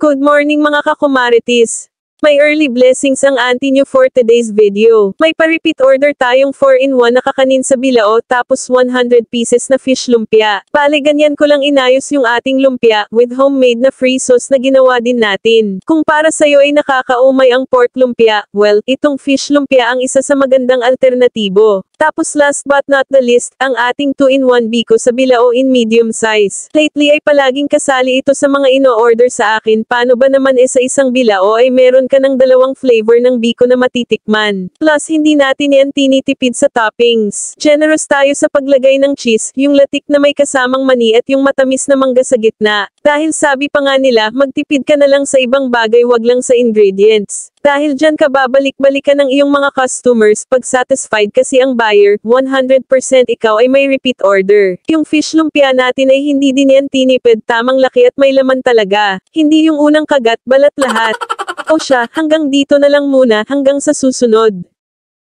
Good morning mga kakumaritis! May early blessings ang auntie nyo for today's video. May pa-repeat order tayong 4-in-1 na kakanin sa Bilao tapos 100 pieces na fish lumpia. Bale ganyan ko lang inayos yung ating lumpia with homemade na free sauce na ginawa din natin. Kung para sa'yo ay nakakaumay ang pork lumpia, well, itong fish lumpia ang isa sa magandang alternatibo. Tapos last but not the least, ang ating 2-in-1 biko sa Bilao in medium size. Lately ay palaging kasali ito sa mga ino-order sa akin. Paano ba naman sa isang Bilao ay meron ka ng dalawang flavor ng biko na matitikman. Plus hindi natin yan tinitipid sa toppings. Generous tayo sa paglagay ng cheese, yung latik na may kasamang mani at yung matamis na mangga sa gitna. Dahil sabi pa nga nila, magtipid ka na lang sa ibang bagay wag lang sa ingredients. Dahil dyan ka babalik-balikan ng iyong mga customers pag satisfied kasi ang buyer, 100% ikaw ay may repeat order. Yung fish lumpia natin ay hindi din yan tinipid, tamang laki at may laman talaga. Hindi yung unang kagat, balat lahat. O siya, hanggang dito na lang muna, hanggang sa susunod.